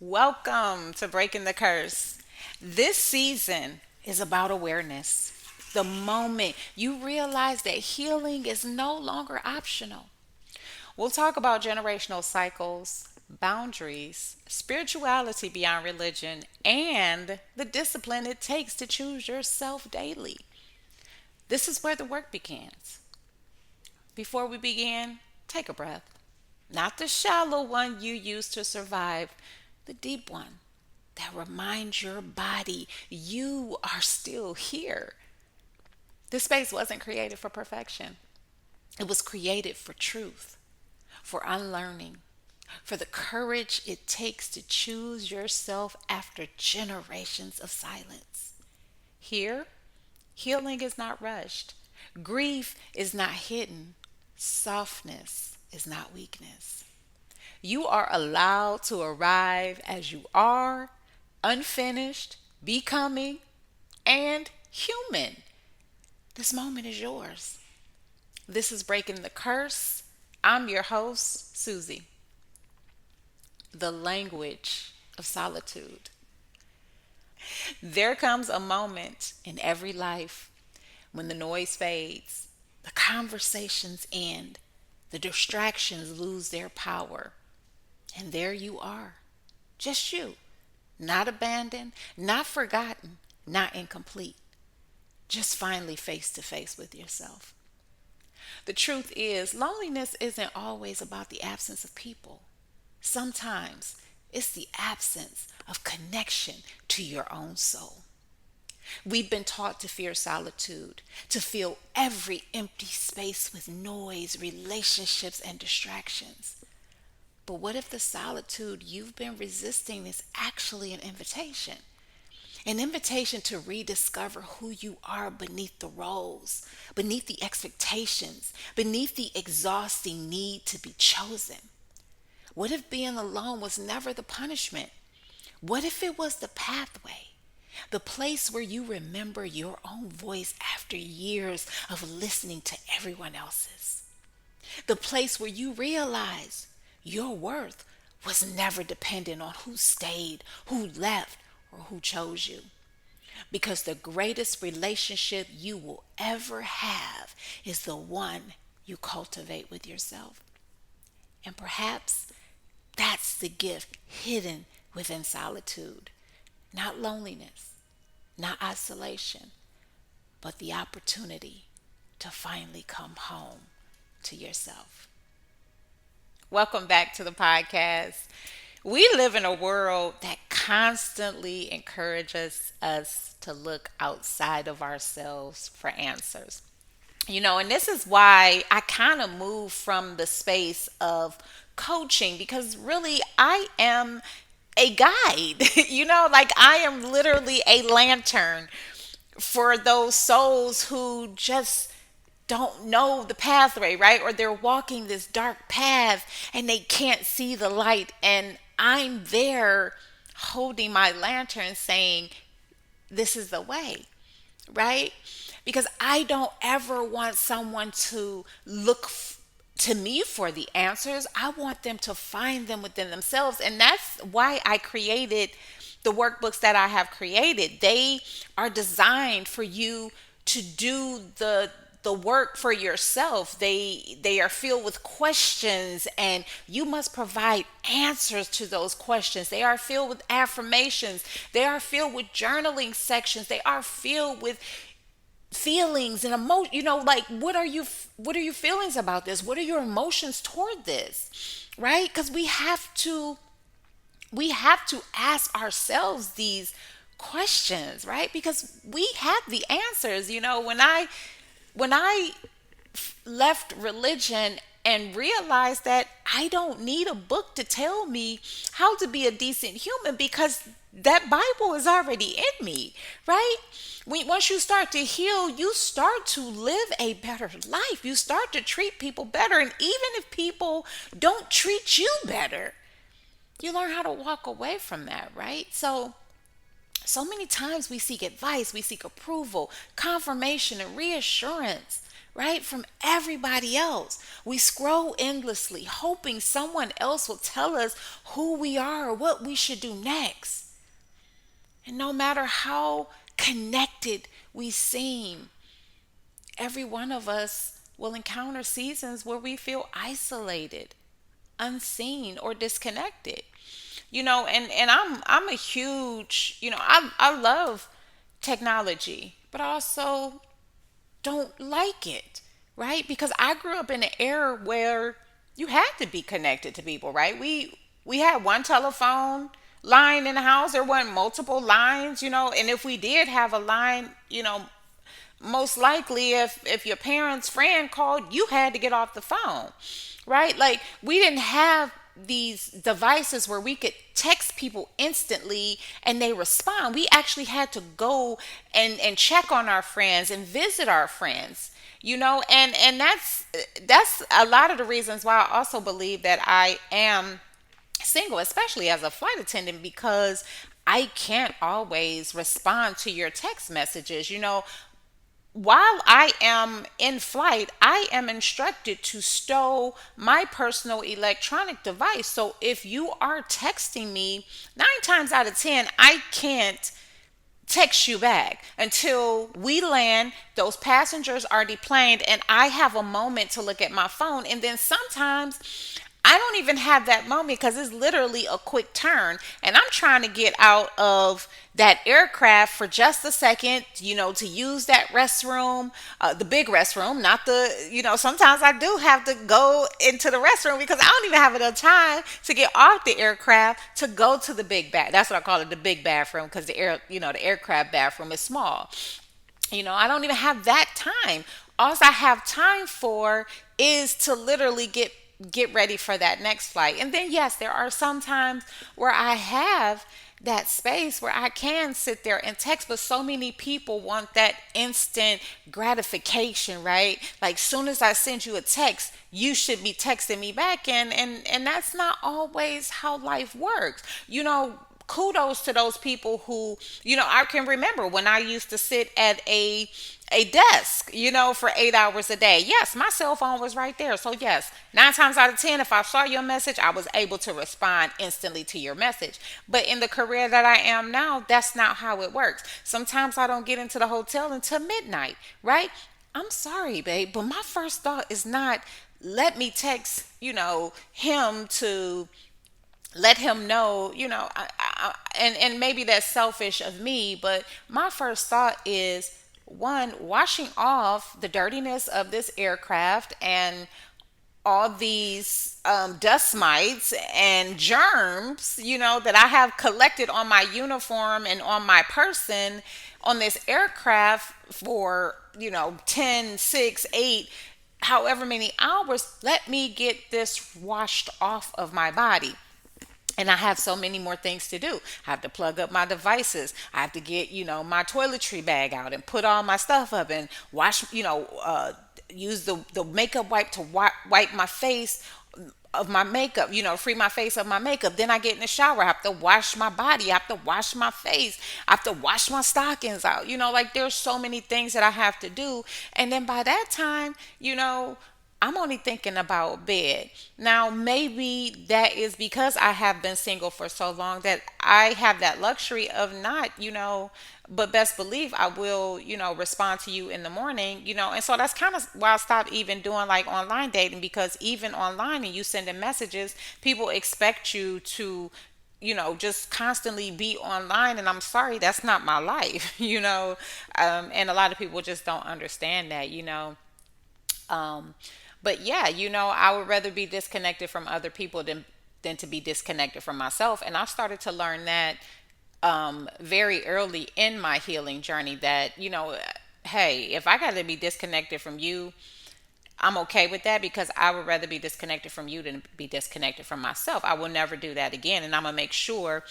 Welcome to Breaking the Curse. This season is about awareness. The moment you realize that healing is no longer optional. We'll talk about generational cycles, boundaries, spirituality beyond religion, and the discipline it takes to choose yourself daily. This is where the work begins. Before we begin, take a breath. Not the shallow one you use to survive, the deep one that reminds your body you are still here. This space wasn't created for perfection, it was created for truth, for unlearning, for the courage it takes to choose yourself after generations of silence. Here, healing is not rushed, grief is not hidden, softness is not weakness. You are allowed to arrive as you are, unfinished, becoming, and human. This moment is yours. This is Breaking the Curse. I'm your host, Susie. The language of solitude. There comes a moment in every life when the noise fades, the conversations end, the distractions lose their power, and there you are, just you, not abandoned, not forgotten, not incomplete, just finally face to face with yourself. The truth is, loneliness isn't always about the absence of people. Sometimes it's the absence of connection to your own soul. We've been taught to fear solitude, to fill every empty space with noise, relationships, and distractions. But what if the solitude you've been resisting is actually an invitation? An invitation to rediscover who you are beneath the roles, beneath the expectations, beneath the exhausting need to be chosen. What if being alone was never the punishment? What if it was the pathway? The place where you remember your own voice after years of listening to everyone else's. The place where you realize your worth was never dependent on who stayed, who left, or who chose you. Because the greatest relationship you will ever have is the one you cultivate with yourself. And perhaps that's the gift hidden within solitude. Not loneliness, not isolation, but the opportunity to finally come home to yourself. Welcome back to the podcast. We live in a world that constantly encourages us to look outside of ourselves for answers. And this is why I kind of move from the space of coaching because really I am a guide. Like I am literally a lantern for those souls who just don't know the pathway, right? Or they're walking this dark path and they can't see the light. And I'm there holding my lantern saying, this is the way, right? Because I don't ever want someone to to me for the answers. I want them to find them within themselves. And that's why I created the workbooks that I have created. They are designed for you to do the work for yourself. They are filled with questions and you must provide answers to those questions. They are filled with affirmations. They are filled with journaling sections. They are filled with feelings and emotion. Like what are your feelings about this? What are your emotions toward this? Right? Because we have to ask ourselves these questions, right? Because we have the answers. When I left religion and realized that I don't need a book to tell me how to be a decent human because that Bible is already in me, right? Once you start to heal, you start to live a better life. You start to treat people better. And even if people don't treat you better, you learn how to walk away from that, right? So many times we seek advice, we seek approval, confirmation, and reassurance. right? From everybody else. We scroll endlessly, hoping someone else will tell us who we are or what we should do next. And no matter how connected we seem, every one of us will encounter seasons where we feel isolated, unseen, or disconnected. And I'm a huge, I love technology, but I also don't like it, right? Because I grew up in an era where you had to be connected to people, right? We had one telephone line in the house. There weren't multiple lines, and if we did have a line, most likely if your parents' friend called, you had to get off the phone, right? Like, we didn't have these devices where we could text people instantly and they respond. We actually had to go and check on our friends and visit our friends, and that's a lot of the reasons why I also believe that I am single, especially as a flight attendant, because I can't always respond to your text messages. While I am in flight, I am instructed to stow my personal electronic device. So if you are texting me, 9 times out of 10, I can't text you back until we land, those passengers are deplaned, and I have a moment to look at my phone. And then sometimes I don't even have that moment because it's literally a quick turn and I'm trying to get out of that aircraft for just a second, to use that restroom, the big restroom, not sometimes I do have to go into the restroom because I don't even have enough time to get off the aircraft to go to the big bath. That's what I call it, the big bathroom, because the aircraft bathroom is small. I don't even have that time. All I have time for is to literally get ready for that next flight. And then yes, there are some times where I have that space where I can sit there and text, but so many people want that instant gratification, right? Like, soon as I send you a text, you should be texting me back, and that's not always how life works. Kudos to those people who, I can remember when I used to sit at a desk, for 8 hours a day. Yes, my cell phone was right there. So yes, 9 times out of 10, if I saw your message, I was able to respond instantly to your message. But in the career that I am now, that's not how it works. Sometimes I don't get into the hotel until midnight, right? I'm sorry, babe, but my first thought is not, let me text, him to let him know, and maybe that's selfish of me, but my first thought is, one, washing off the dirtiness of this aircraft and all these dust mites and germs, that I have collected on my uniform and on my person on this aircraft for, 10, 6, 8, however many hours. Let me get this washed off of my body. And I have so many more things to do. I have to plug up my devices. I have to get, my toiletry bag out and put all my stuff up and wash, use the makeup wipe to wipe my face of my makeup, free my face of my makeup. Then I get in the shower. I have to wash my body. I have to wash my face. I have to wash my stockings out. Like, there's so many things that I have to do. And then by that time, I'm only thinking about bed. Now, maybe that is because I have been single for so long that I have that luxury of not, but best believe I will, respond to you in the morning, And so that's kind of why I stopped even doing like online dating, because even online and you sending messages, people expect you to, just constantly be online. And I'm sorry, that's not my life, and a lot of people just don't understand that. Um, but yeah, I would rather be disconnected from other people than to be disconnected from myself. And I started to learn that very early in my healing journey, that, hey, if I got to be disconnected from you, I'm okay with that, because I would rather be disconnected from you than be disconnected from myself. I will never do that again. And I'm going to make sure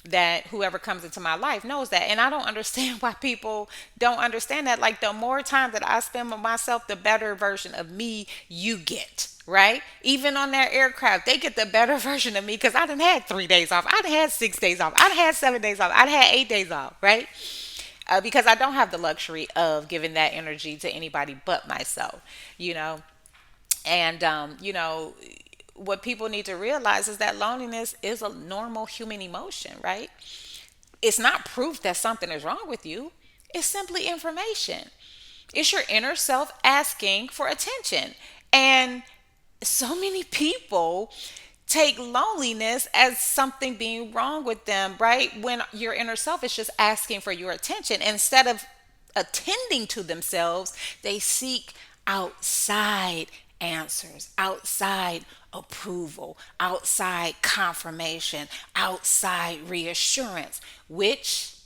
that whoever comes into my life knows that. And I don't understand why people don't understand that. Like, the more time that I spend with myself, the better version of me you get. Right? Even on that aircraft, they get the better version of me, because I done had 3 days off. I done had 6 days off. I done had 7 days off. I done had 8 days off. Right? because I don't have the luxury of giving that energy to anybody but myself, you know. And, what people need to realize is that loneliness is a normal human emotion, right? It's not proof that something is wrong with you, it's simply information. It's your inner self asking for attention. And so many people take loneliness as something being wrong with them, right? When your inner self is just asking for your attention. Instead of attending to themselves, they seek outside answers, outside approval, outside confirmation, outside reassurance, which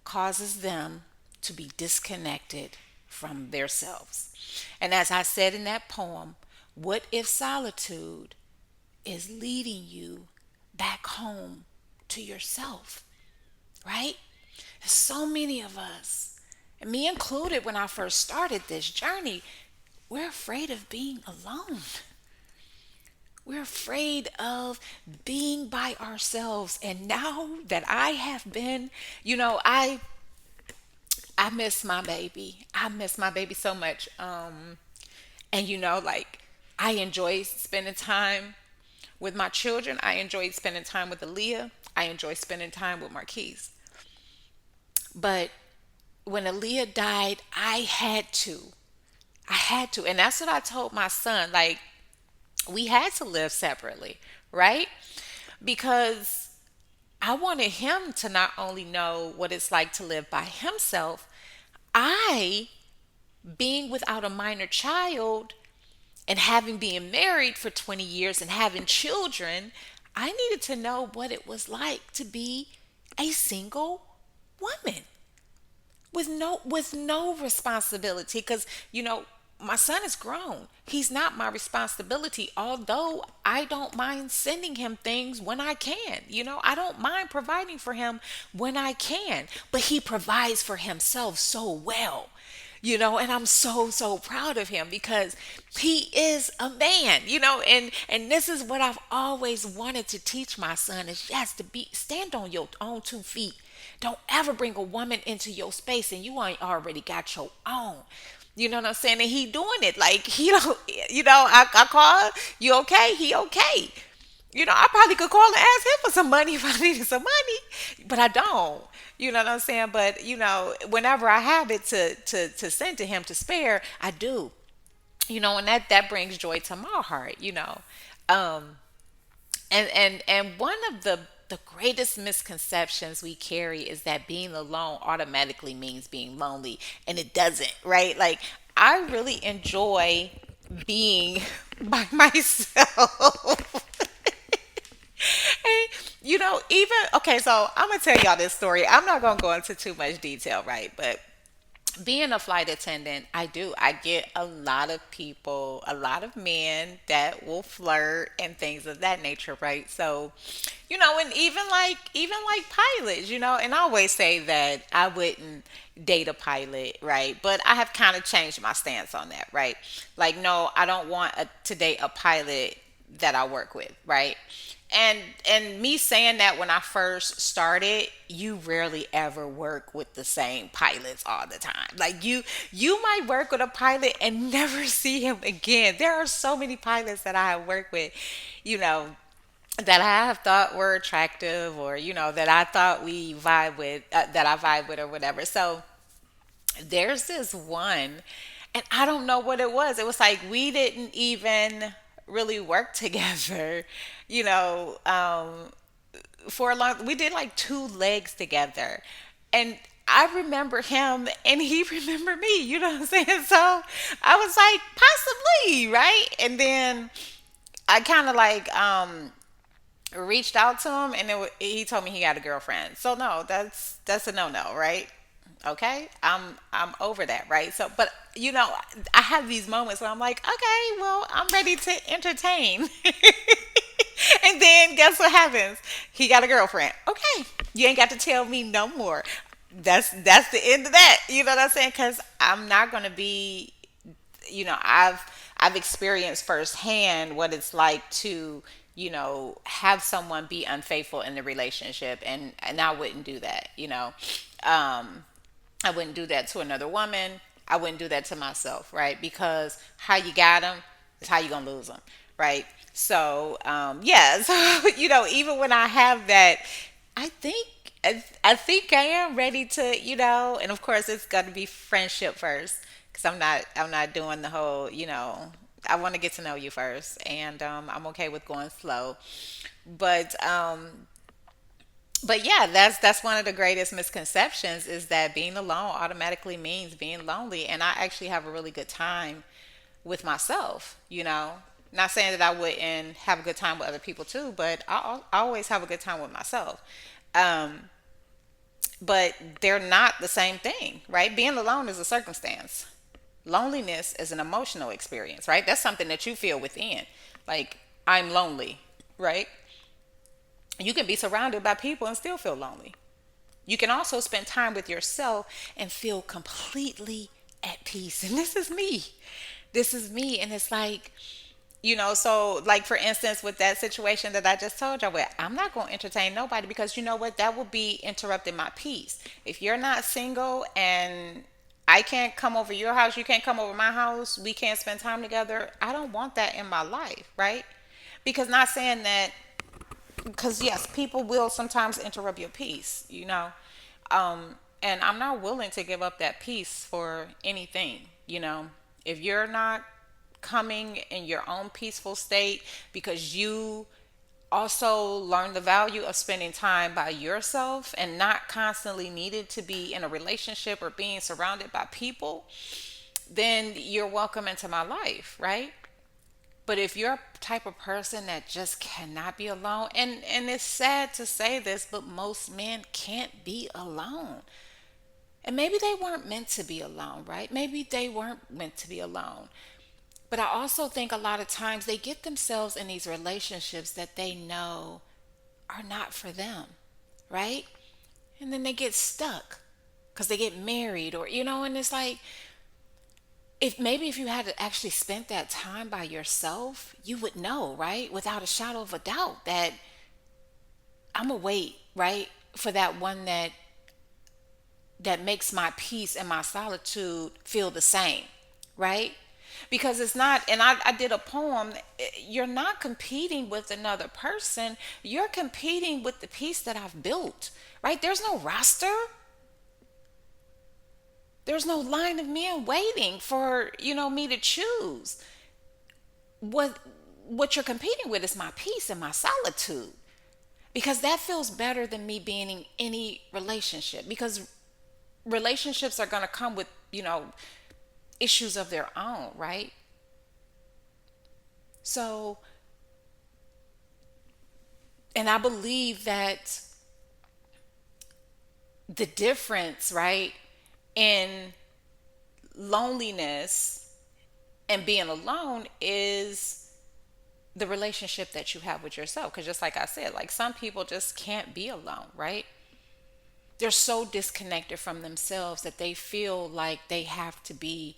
causes them to be disconnected from themselves. And as I said in that poem, what if solitude is leading you back home to yourself, right? So many of us, and me included when I first started this journey, we're afraid of being alone. We're afraid of being by ourselves. And now that I have been, I miss my baby. I miss my baby so much. And like I enjoy spending time with my children. I enjoy spending time with Aaliyah. I enjoy spending time with Marquise. But when Aaliyah died, I had to. I had to. And that's what I told my son. Like, we had to live separately, right? Because I wanted him to not only know what it's like to live by himself, I, being without a minor child and having been married for 20 years and having children, I needed to know what it was like to be a single woman with no responsibility, because my son is grown. He's not my responsibility, although I don't mind sending him things when I can. I don't mind providing for him when I can, but he provides for himself so well. And I'm so proud of him because he is a man. And this is what I've always wanted to teach my son is, yes, to be stand on your own 2 feet. Don't ever bring a woman into your space and you ain't already got your own. You know what I'm saying? And he doing it like he don't. I call, you okay? He okay. I probably could call and ask him for some money if I needed some money, but I don't. You know what I'm saying? But whenever I have it to send to him to spare, I do. And that brings joy to my heart. Um, and one of the greatest misconceptions we carry is that being alone automatically means being lonely, and it doesn't, right? Like, I really enjoy being by myself. And even okay, so I'm gonna tell y'all this story. I'm not gonna go into too much detail, right? But being a flight attendant, I get a lot of people, a lot of men that will flirt and things of that nature, right? So, and even like pilots, and I always say that I wouldn't date a pilot, right? But I have kind of changed my stance on that, right? Like, no, I don't want to date a pilot that I work with, right? And me saying that, when I first started, you rarely ever work with the same pilots all the time. Like, you might work with a pilot and never see him again. There are so many pilots that I have worked with, you know, that I have thought were attractive, or that I thought we vibe with, that I vibe with or whatever. So there's this one, and I don't know what it was. It was like we didn't even really work together, you know, for a long. We did like 2 legs together, and I remember him, and he remembered me. You know what I'm saying? So I was like, possibly, right? And then I kind of like reached out to him, and he told me he had a girlfriend. So no, that's a no no, right? Okay, I'm over that, right? So, but I have these moments where I'm like, okay, well, I'm ready to entertain. And then guess what happens? He got a girlfriend. Okay, you ain't got to tell me no more. That's the end of that. You know what I'm saying? Because I'm not gonna be. I've experienced firsthand what it's like to have someone be unfaithful in the relationship, and I wouldn't do that. I wouldn't do that to another woman. I wouldn't do that to myself, right? Because how you got them is how you gonna lose them, right? So yeah, so even when I have that, I think I think I am ready to, and of course it's got to be friendship first, because I'm not doing the whole, I want to get to know you first, and I'm okay with going slow, but yeah, that's one of the greatest misconceptions, is that being alone automatically means being lonely. And I actually have a really good time with myself. Not saying that I wouldn't have a good time with other people too, but I always have a good time with myself. Um, but they're not the same thing, right? Being alone is a circumstance. Loneliness is an emotional experience, right? That's something that you feel within. Like, I'm lonely, right? You can be surrounded by people and still feel lonely. You can also spend time with yourself and feel completely at peace. And this is me. This is me. And it's like, so like for instance, with that situation that I just told y'all with, I'm not going to entertain nobody, because you know what? That would be interrupting my peace. If you're not single and I can't come over your house, you can't come over my house, we can't spend time together, I don't want that in my life, right? Because not saying that, because yes, people will sometimes interrupt your peace. And I'm not willing to give up that peace for anything. If you're not coming in your own peaceful state, because you also learn the value of spending time by yourself and not constantly needed to be in a relationship or being surrounded by people, then you're welcome into my life, right? But if you're a type of person that just cannot be alone, and it's sad to say this, but most men can't be alone. And maybe they weren't meant to be alone, right? Maybe they weren't meant to be alone. But I also think a lot of times they get themselves in these relationships that they know are not for them, right? And then they get stuck because they get married, and it's like, if you had to actually spend that time by yourself, you would know, right? Without a shadow of a doubt, that I'm gonna wait, right? For that one that makes my peace and my solitude feel the same, right? Because it's not, and I did a poem, you're not competing with another person, you're competing with the peace that I've built, right? There's no roster, there's no line of men waiting for, me to choose. What you're competing with is my peace and my solitude, because that feels better than me being in any relationship, because relationships are going to come with issues of their own, right? So, and I believe that the difference, right, in loneliness and being alone is the relationship that you have with yourself. Because just like I said, like, some people just can't be alone, right? They're so disconnected from themselves that they feel like they have to be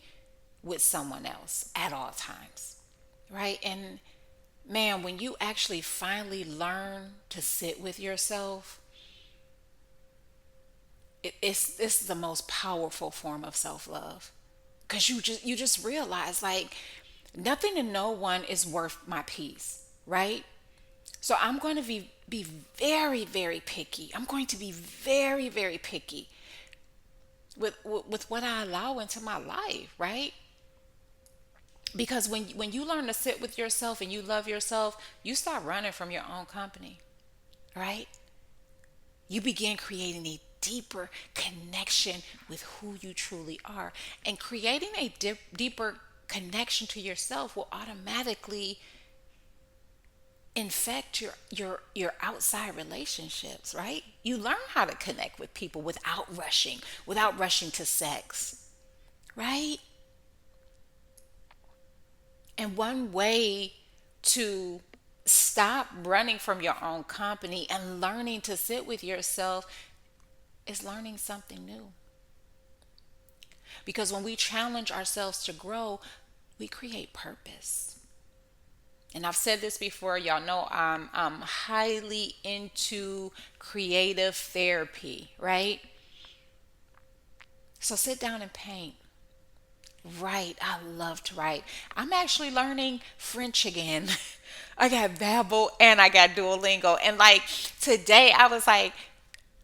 with someone else at all times, right? And man, when you actually finally learn to sit with yourself, it's the most powerful form of self-love, because you just realize, like, nothing and no one is worth my peace, right? So I'm going to be very, very picky. I'm going to be very, very picky with what I allow into my life, right? Because when you learn to sit with yourself and you love yourself, you start running from your own company, right? You begin creating a deeper connection with who you truly are. And creating a deeper connection to yourself will automatically infect your outside relationships, right? You learn how to connect with people without rushing to sex, right? And one way to stop running from your own company and learning to sit with yourself is learning something new. Because when we challenge ourselves to grow, we create purpose. And I've said this before, y'all know I'm highly into creative therapy, right? So sit down and paint. Write. I love to write. I'm actually learning French again. I got Babbel and I got Duolingo. And like today, I was like,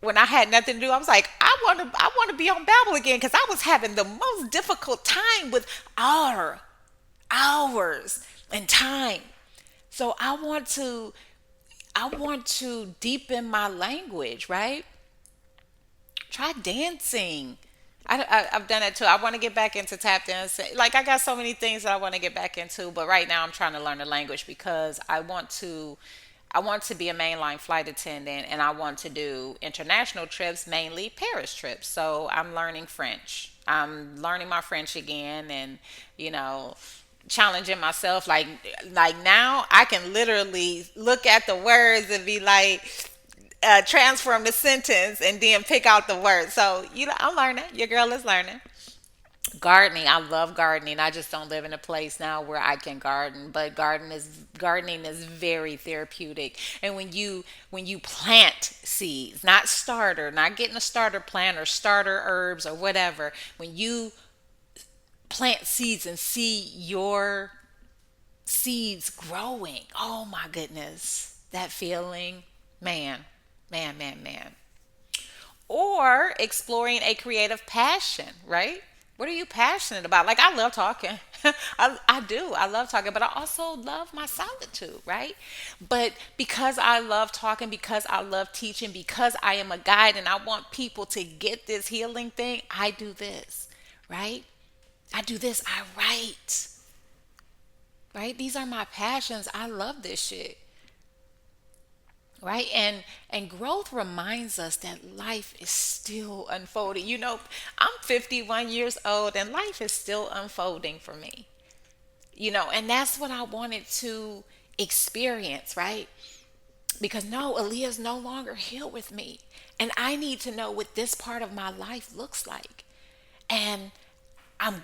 when I had nothing to do, I was like, I want to be on Babbel again because I was having the most difficult time with hours and time. So I want to deepen my language, right? Try dancing. I've done that too. I want to get back into tap dancing. Like I got so many things that I want to get back into, but right now I'm trying to learn the language because I want to be a mainline flight attendant and I want to do international trips, mainly Paris trips. So I'm learning French. I'm learning my French again and you know challenging myself like now I can literally look at the words and be like transform the sentence and then pick out the word. So, I'm learning. Your girl is learning. Gardening, I love gardening. I just don't live in a place now where I can garden, but gardening is very therapeutic. And when you plant seeds, not starter, not getting a starter plant or starter herbs or whatever, when you plant seeds and see your seeds growing, oh my goodness, that feeling, man, man, man, man. Or exploring a creative passion, right? What are you passionate about? Like, I love talking. I do. I love talking, but I also love my solitude, right? But because I love talking, because I love teaching, because I am a guide and I want people to get this healing thing, I do this, right? I do this. I write, right? These are my passions. I love this shit, right? And growth reminds us that life is still unfolding. I'm 51 years old and life is still unfolding for me. And that's what I wanted to experience, right? Because no, Aaliyah's no longer here with me, and I need to know what this part of my life looks like. And I'm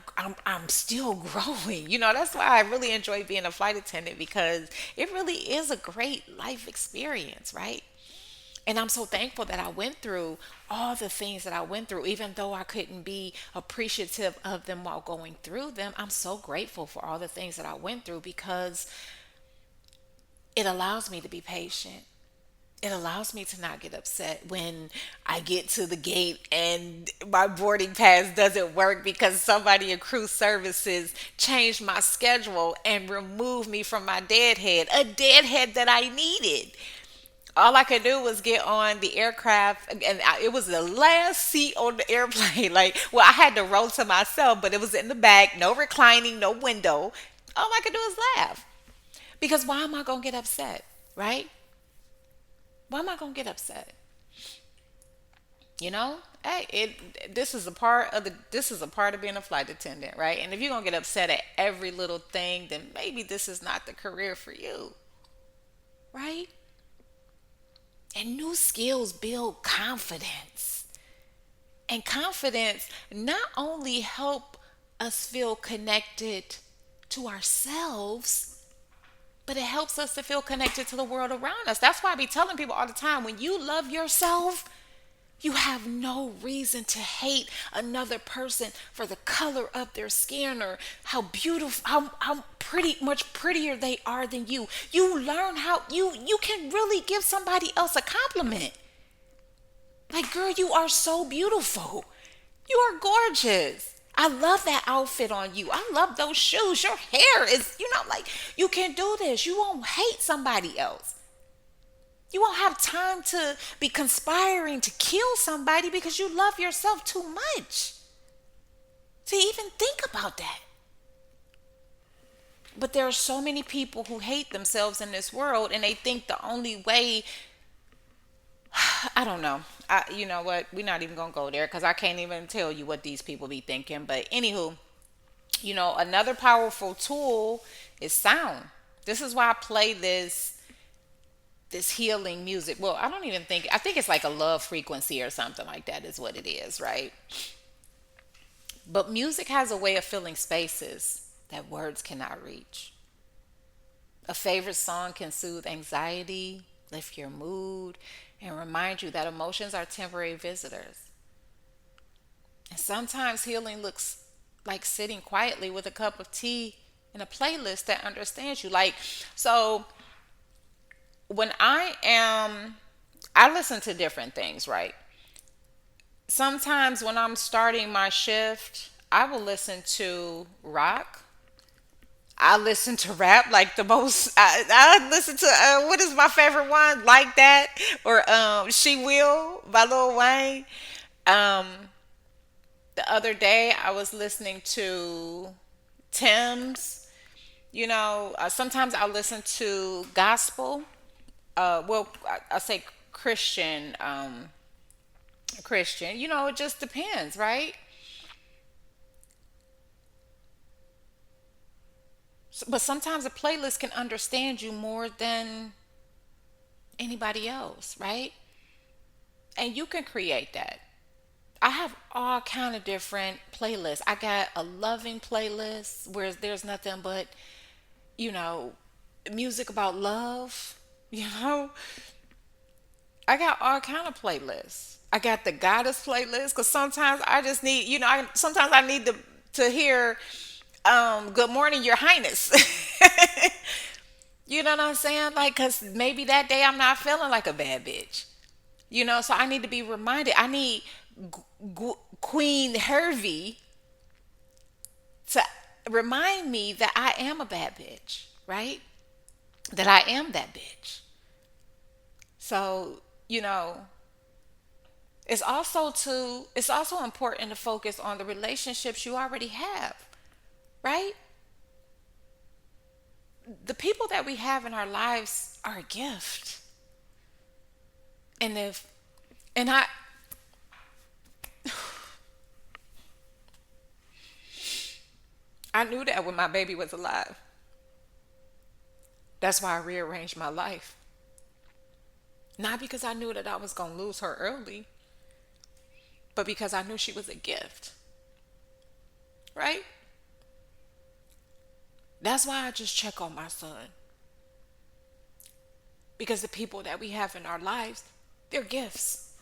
still growing. That's why I really enjoy being a flight attendant because it really is a great life experience, right? And I'm so thankful that I went through all the things that I went through, even though I couldn't be appreciative of them while going through them. I'm so grateful for all the things that I went through because it allows me to be patient. It allows me to not get upset when I get to the gate and my boarding pass doesn't work because somebody in crew services changed my schedule and removed me from my deadhead, a deadhead that I needed. All I could do was get on the aircraft, and it was the last seat on the airplane. Like, well, I had to roll to myself, but it was in the back, no reclining, no window. All I could do is laugh because why am I gonna get upset, right? Why am I gonna get upset? Hey, this is a part of being a flight attendant, right? And if you're gonna get upset at every little thing, then maybe this is not the career for you, right? And new skills build confidence. And confidence not only help us feel connected to ourselves, but it helps us to feel connected to the world around us. That's why I be telling people all the time, when you love yourself, you have no reason to hate another person for the color of their skin or how beautiful, how pretty much prettier they are than you. You learn how you can really give somebody else a compliment. Like, girl, you are so beautiful. You are gorgeous. I love that outfit on you. I love those shoes. Your hair is, like, you can do this. You won't hate somebody else. You won't have time to be conspiring to kill somebody because you love yourself too much to even think about that. But there are so many people who hate themselves in this world and they think the only way, I don't know. You know what? We're not even going to go there because I can't even tell you what these people be thinking. But anywho, another powerful tool is sound. This is why I play this healing music. Well, I think it's like a love frequency or something like that is what it is, right? But music has a way of filling spaces that words cannot reach. A favorite song can soothe anxiety, lift your mood, and remind you that emotions are temporary visitors. And sometimes healing looks like sitting quietly with a cup of tea and a playlist that understands you. Like, so when I listen to different things, right? Sometimes when I'm starting my shift, I will listen to rock. I listen to rap like the most. I listen to what is my favorite one? Like That or She Will by Lil Wayne. Um, the other day I was listening to Tim's. Sometimes I'll listen to gospel. I say Christian. Christian. It just depends, right? But sometimes a playlist can understand you more than anybody else, right? And you can create that. I have all kind of different playlists. I got a loving playlist where there's nothing but, you know, music about love. You know, I got all kind of playlists. I got the goddess playlist because sometimes I just need, sometimes I need to hear, "Good morning, Your Highness." You know what I'm saying? Like, cause maybe that day I'm not feeling like a bad bitch. So I need to be reminded. I need Queen Hervey to remind me that I am a bad bitch, right? That I am that bitch. So, it's also important to focus on the relationships you already have, right? The people that we have in our lives are a gift. And if and I knew that when my baby was alive. That's why I rearranged my life. Not because I knew that I was going to lose her early, but because I knew she was a gift, right? That's why I just check on my son. Because the people that we have in our lives, they're gifts.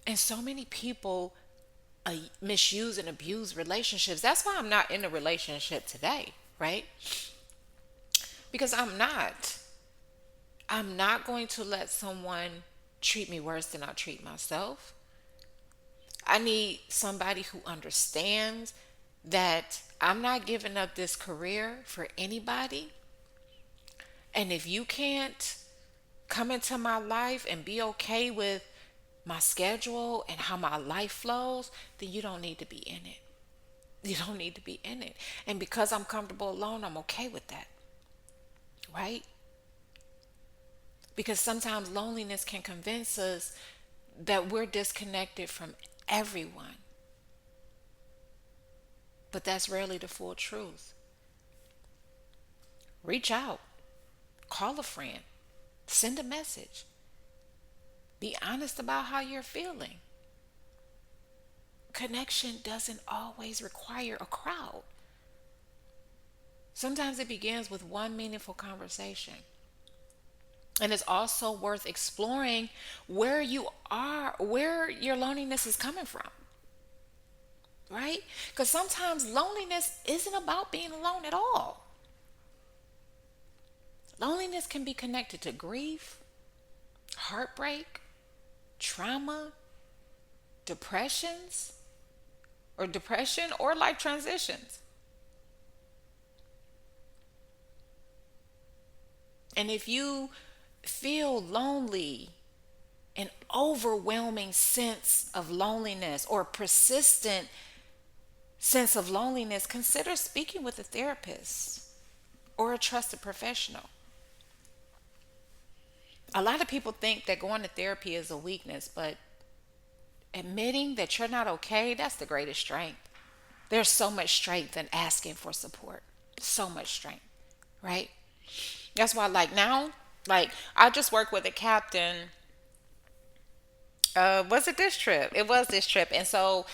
And so many people misuse and abuse relationships. That's why I'm not in a relationship today, right? Because I'm not going to let someone treat me worse than I treat myself. I need somebody who understands that I'm not giving up this career for anybody. And if you can't come into my life and be okay with my schedule and how my life flows, then you don't need to be in it. You don't need to be in it. And because I'm comfortable alone, I'm okay with that, right? Because sometimes loneliness can convince us that we're disconnected from everyone. But that's rarely the full truth. Reach out, call a friend, send a message, be honest about how you're feeling. Connection doesn't always require a crowd. Sometimes it begins with one meaningful conversation. And it's also worth exploring where you are, where your loneliness is coming from, right? Because sometimes loneliness isn't about being alone at all. Loneliness can be connected to grief, heartbreak, trauma, depressions, or depression or life transitions. And if you feel lonely, an overwhelming sense of loneliness or persistent sense of loneliness, consider speaking with a therapist or a trusted professional. A lot of people think that going to therapy is a weakness, but admitting that you're not okay, that's the greatest strength. There's so much strength in asking for support. So much strength, right? That's why, like now, like I just worked with a captain. Was it this trip? It was this trip, and so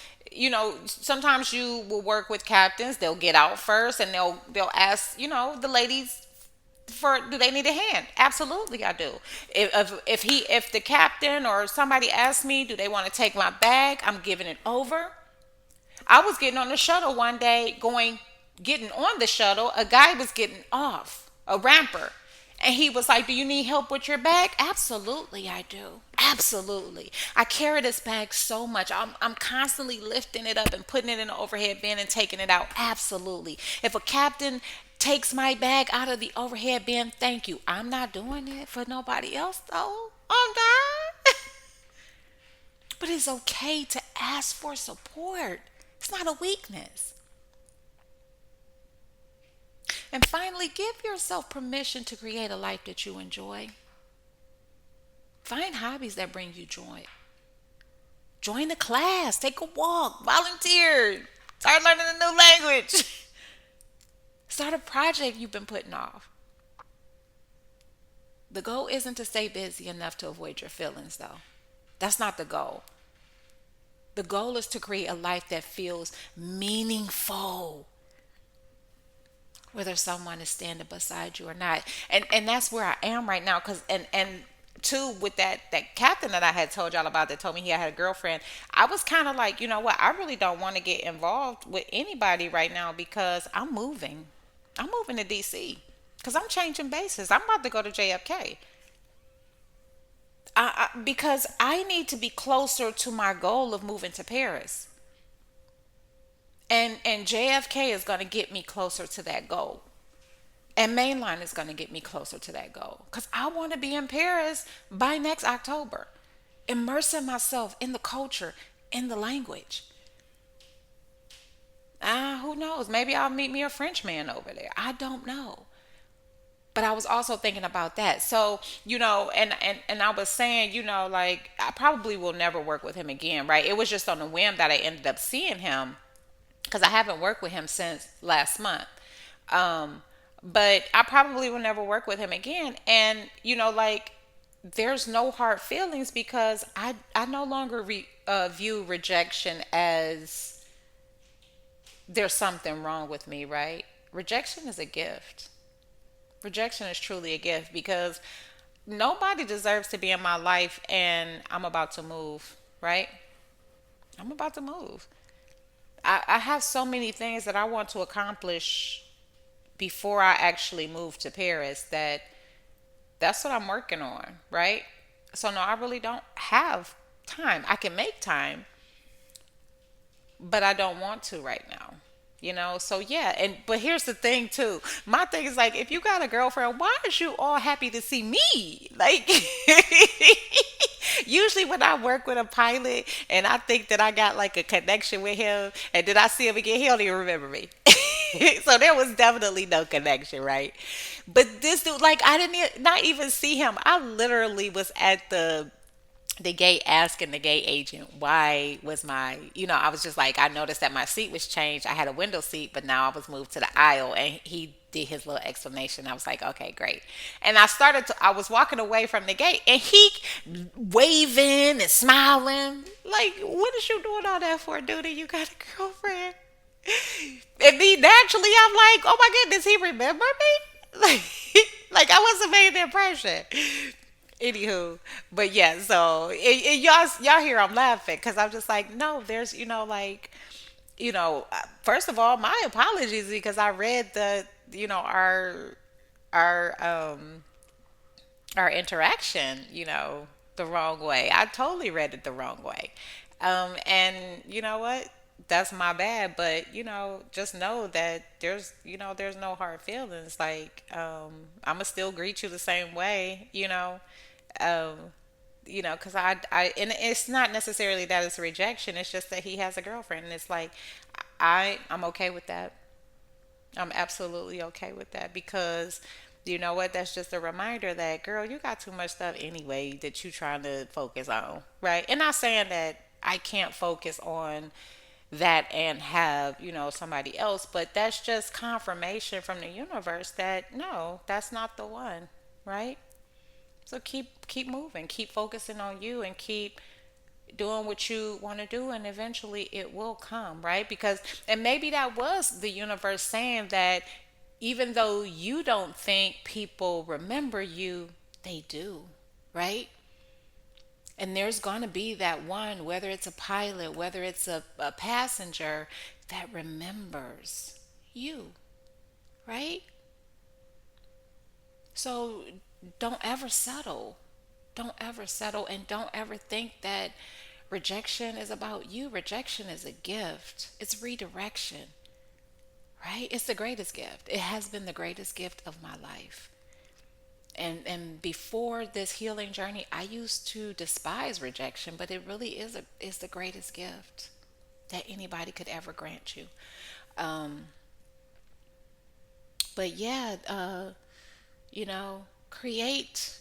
sometimes you will work with captains. They'll get out first, and they'll ask the ladies For do they need a hand? Absolutely, I do. If the captain or somebody asks me, do they want to take my bag? I'm giving it over. I was getting on the shuttle one day, getting on the shuttle. A guy was getting off, a ramper. And he was like, do you need help with your bag? Absolutely, I do. Absolutely. I carry this bag so much. I'm constantly lifting it up and putting it in the overhead bin and taking it out. Absolutely. If a captain takes my bag out of the overhead bin, thank you. I'm not doing it for nobody else, though. I'm not. But it's okay to ask for support. It's not a weakness. And finally, give yourself permission to create a life that you enjoy. Find hobbies that bring you joy. Join a class, take a walk, volunteer, start learning a new language. Start a project you've been putting off. The goal isn't to stay busy enough to avoid your feelings, though. That's not the goal. The goal is to create a life that feels meaningful, whether someone is standing beside you or not. And that's where I am right now. Cause and two, with that captain that I had told y'all about that told me he had a girlfriend, I was kind of like, you know what, I really don't want to get involved with anybody right now because I'm moving to DC because I'm changing bases. I'm about to go to JFK. Because I need to be closer to my goal of moving to Paris. And JFK is going to get me closer to that goal. And Mainline is going to get me closer to that goal. Because I want to be in Paris by next October, immersing myself in the culture, in the language. Who knows? Maybe I'll meet me a French man over there. I don't know. But I was also thinking about that. So, and I was saying, like, I probably will never work with him again, right? It was just on a whim that I ended up seeing him because I haven't worked with him since last month. Um, but I probably will never work with him again. And, like, there's no hard feelings because I no longer view rejection as there's something wrong with me, right? Rejection is a gift. Rejection is truly a gift because nobody deserves to be in my life and I'm about to move, right? I'm about to move. I have so many things that I want to accomplish before I actually move to Paris that's what I'm working on, right? So no, I really don't have time. I can make time, but I don't want to right now. So yeah, and but here's the thing too. My thing is like if you got a girlfriend, why aren't you all happy to see me? Like usually when I work with a pilot and I think that I got like a connection with him and then I see him again, he don't even remember me. So there was definitely no connection, right? But this dude, like I didn't not even see him. I literally was at the gate asking the gate agent why was I was just like I noticed that my seat was changed. I had a window seat but now I was moved to the aisle and he did his little explanation. I was like, okay, great. And I was walking away from the gate and he waving and smiling like, what is you doing all that for, dude? You got a girlfriend? And me naturally I'm like, oh my goodness, he remember me. Like I wasn't made the impression. Anywho, but yeah, so y'all hear I'm laughing because I'm just like, no, there's like, first of all, my apologies because I read our our interaction, the wrong way. I totally read it the wrong way, and you know what? That's my bad, but just know that there's no hard feelings. Like, I'ma still greet you the same way, um, because and it's not necessarily that it's a rejection. It's just that he has a girlfriend, and it's like, I'm okay with that. I'm absolutely okay with that because you know what? That's just a reminder that, girl, you got too much stuff anyway that you trying to focus on, right? And not saying that I can't focus on that and have, somebody else, but that's just confirmation from the universe that no, that's not the one, right? So keep moving, keep focusing on you and keep doing what you want to do and eventually it will come, right? Because and maybe that was the universe saying that even though you don't think people remember you, they do, right? And there's going to be that one, whether it's a pilot, whether it's a passenger, that remembers you, right? So don't ever settle. Don't ever settle, and don't ever think that rejection is about you. Rejection is a gift, it's redirection, right? It's the greatest gift. It has been the greatest gift of my life. And before this healing journey, I used to despise rejection, but it really is the greatest gift that anybody could ever grant you. Um, but yeah, create.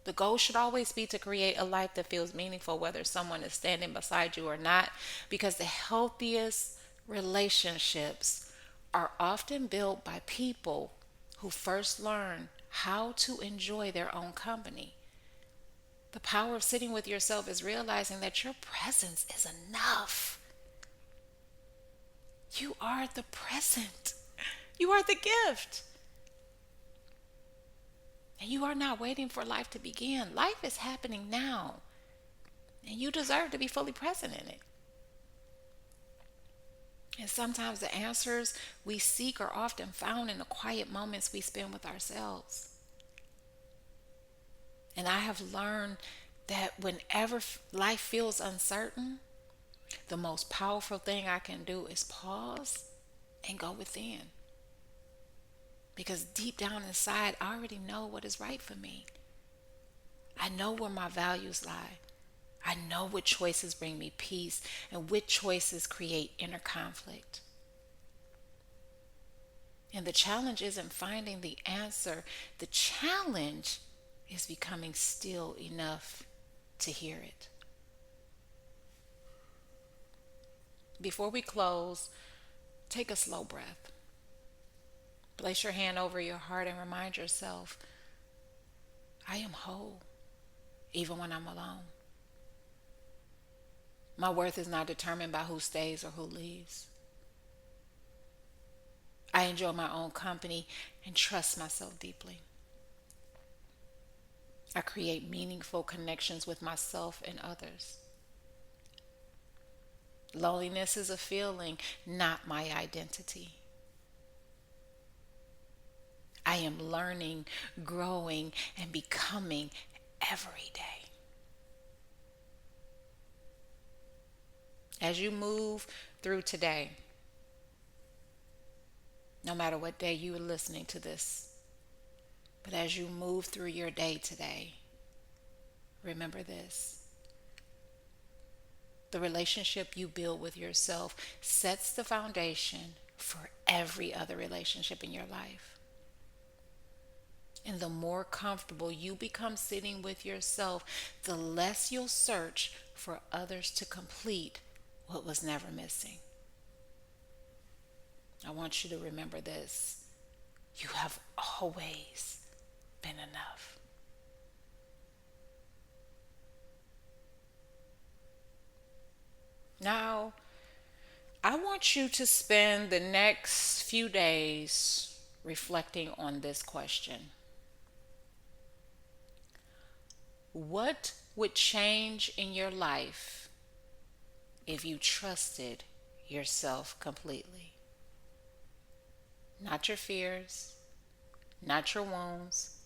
The goal should always be to create a life that feels meaningful, whether someone is standing beside you or not, because the healthiest relationships are often built by people who first learn how to enjoy their own company. The power of sitting with yourself is realizing that your presence is enough. You are the present, you are the gift. And you are not waiting for life to begin. Life is happening now. And you deserve to be fully present in it. And sometimes the answers we seek are often found in the quiet moments we spend with ourselves. And I have learned that whenever life feels uncertain, the most powerful thing I can do is pause and go within. Because deep down inside, I already know what is right for me. I know where my values lie. I know what choices bring me peace and which choices create inner conflict. And the challenge isn't finding the answer. The challenge is becoming still enough to hear it. Before we close, take a slow breath. Place your hand over your heart and remind yourself, I am whole, even when I'm alone. My worth is not determined by who stays or who leaves. I enjoy my own company and trust myself deeply. I create meaningful connections with myself and others. Loneliness is a feeling, not my identity. I am learning, growing, and becoming every day. As you move through today, no matter what day you are listening to this, but as you move through your day today, remember this. The relationship you build with yourself sets the foundation for every other relationship in your life. And the more comfortable you become sitting with yourself, the less you'll search for others to complete what was never missing. I want you to remember this. You have always been enough. Now, I want you to spend the next few days reflecting on this question. What would change in your life if you trusted yourself completely? Not your fears, not your wounds,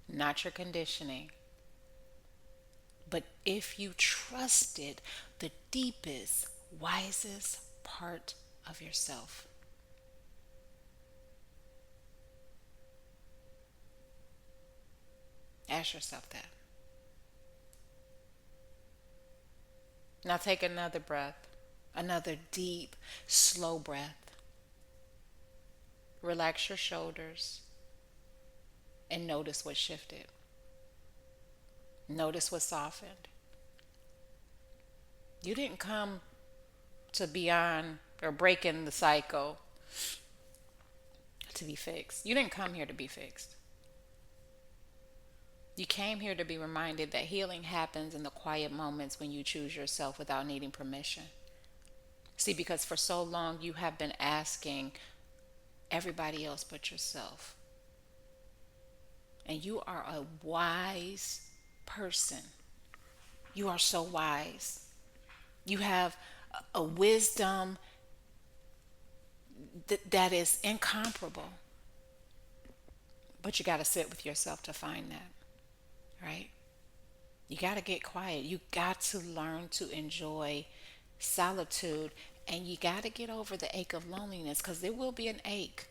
not your conditioning, but if you trusted the deepest, wisest part of yourself. Ask yourself that. Now take another breath, another deep, slow breath. Relax your shoulders and notice what shifted. Notice what softened. You didn't come to beyond or breaking the cycle to be fixed. You didn't come here to be fixed. You came here to be reminded that healing happens in the quiet moments when you choose yourself without needing permission. See, because for so long you have been asking, everybody else but yourself. And you are a wise person. You are so wise. You have a wisdom that is incomparable. But you got to sit with yourself to find that, right? You got to get quiet. You got to learn to enjoy solitude. And you got to get over the ache of loneliness, because there will be an ache.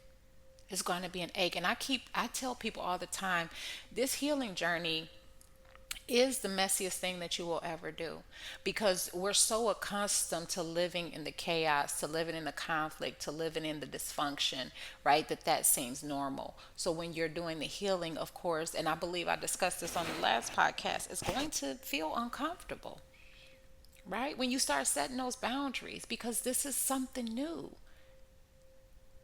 It's going to be an ache. And I tell people all the time, this healing journey is the messiest thing that you will ever do, because we're so accustomed to living in the chaos, to living in the conflict, to living in the dysfunction, right? That seems normal. So when you're doing the healing, of course, and I believe I discussed this on the last podcast, it's going to feel uncomfortable, right? When you start setting those boundaries, because this is something new.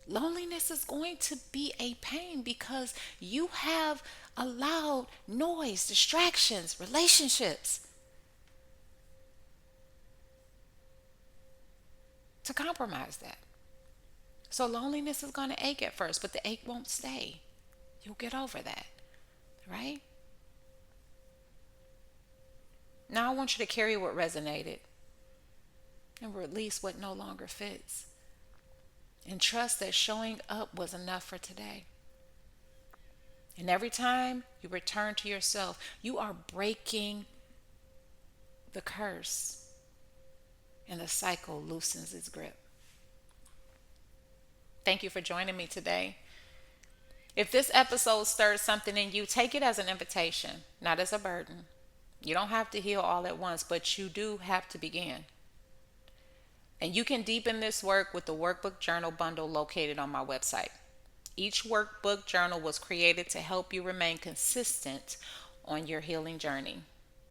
Loneliness is going to be a pain because you have allowed noise, distractions, relationships to compromise that. So loneliness is going to ache at first, but the ache won't stay. You'll get over that, right? Now I want you to carry what resonated and release what no longer fits. And trust that showing up was enough for today. And every time you return to yourself, you are breaking the curse, and the cycle loosens its grip. Thank you for joining me today. If this episode stirs something in you, take it as an invitation, not as a burden. You don't have to heal all at once, but you do have to begin. And you can deepen this work with the workbook journal bundle located on my website. Each workbook journal was created to help you remain consistent on your healing journey.